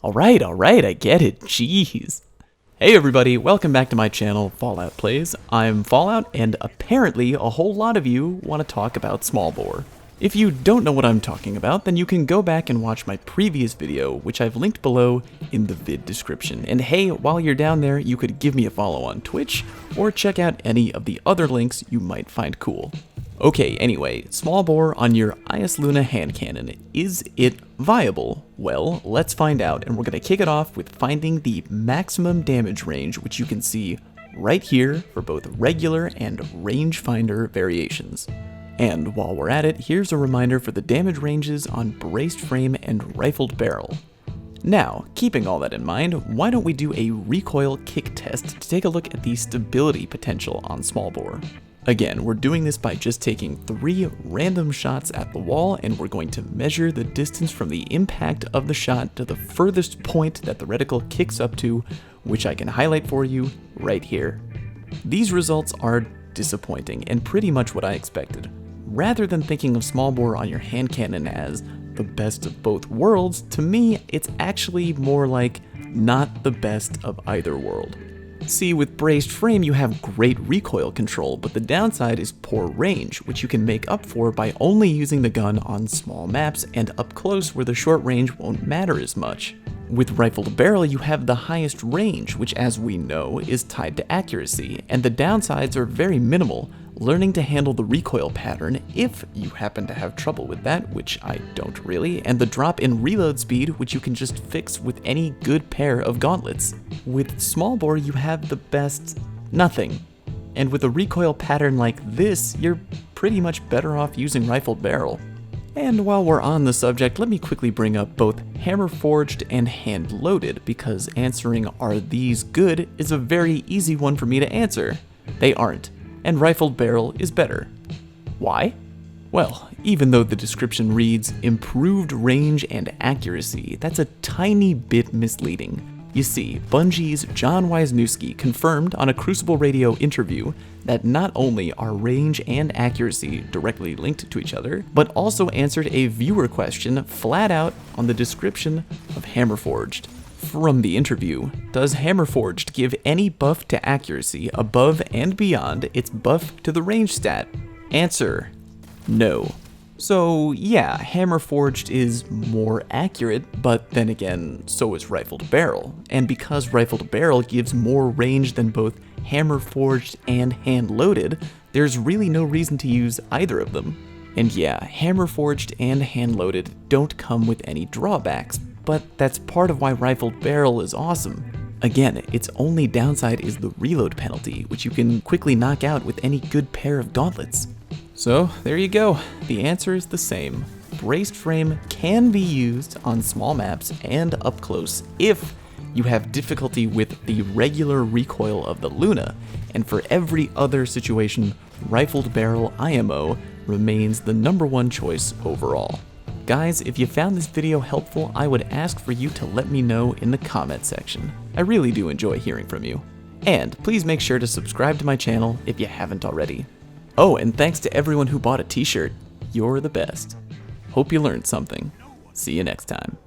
Alright, I get it, jeez. Hey everybody, welcome back to my channel, Fallout Plays. I'm Fallout, and apparently a whole lot of you want to talk about Smallbore. If you don't know what I'm talking about, then you can go back and watch my previous video, which I've linked below in the vid description. And hey, while you're down there, you could give me a follow on Twitch, or check out any of the other links you might find cool. Okay, anyway, Smallbore on your Eyasluna hand cannon. Is it viable? Well, let's find out, and we're going to kick it off with finding the maximum damage range, which you can see right here for both regular and rangefinder variations. And while we're at it, here's a reminder for the damage ranges on braced frame and rifled barrel. Now, keeping all that in mind, why don't we do a recoil kick test to take a look at the stability potential on Smallbore. Again, we're doing this by just taking 3 random shots at the wall, and we're going to measure the distance from the impact of the shot to the furthest point that the reticle kicks up to, which I can highlight for you right here. These results are disappointing and pretty much what I expected. Rather than thinking of Smallbore on your hand cannon as the best of both worlds, to me, it's actually more like not the best of either world. See, with braced frame you have great recoil control, but the downside is poor range, which you can make up for by only using the gun on small maps and up close where the short range won't matter as much. With rifled barrel you have the highest range, which as we know is tied to accuracy, and the downsides are very minimal. Learning to handle the recoil pattern, if you happen to have trouble with that, which I don't really, and the drop in reload speed, which you can just fix with any good pair of gauntlets. With Smallbore you have the best nothing. And with a recoil pattern like this, you're pretty much better off using rifled barrel. And while we're on the subject, let me quickly bring up both hammer forged and hand loaded, because answering are these good is a very easy one for me to answer. They aren't. And rifled barrel is better. Why? Well, even though the description reads improved range and accuracy, that's a tiny bit misleading. You see, Bungie's John Wisniewski confirmed on a Crucible Radio interview that not only are range and accuracy directly linked to each other, but also answered a viewer question flat out on the description of Hammerforged. From the interview, does Hammerforged give any buff to accuracy above and beyond its buff to the range stat? Answer: no. So yeah, Hammerforged is more accurate, but then again, so is Rifled Barrel. And because Rifled Barrel gives more range than both Hammerforged and Hand-Loaded, there's really no reason to use either of them. And yeah, Hammerforged and Hand-Loaded don't come with any drawbacks, but that's part of why Rifled Barrel is awesome. Again, its only downside is the reload penalty, which you can quickly knock out with any good pair of gauntlets. So there you go, the answer is the same. Braced frame can be used on small maps and up close if you have difficulty with the regular recoil of the Luna, and for every other situation, Rifled Barrel IMO remains the #1 choice overall. Guys, if you found this video helpful, I would ask for you to let me know in the comment section. I really do enjoy hearing from you. And please make sure to subscribe to my channel if you haven't already. Oh, and thanks to everyone who bought a t-shirt. You're the best. Hope you learned something. See you next time.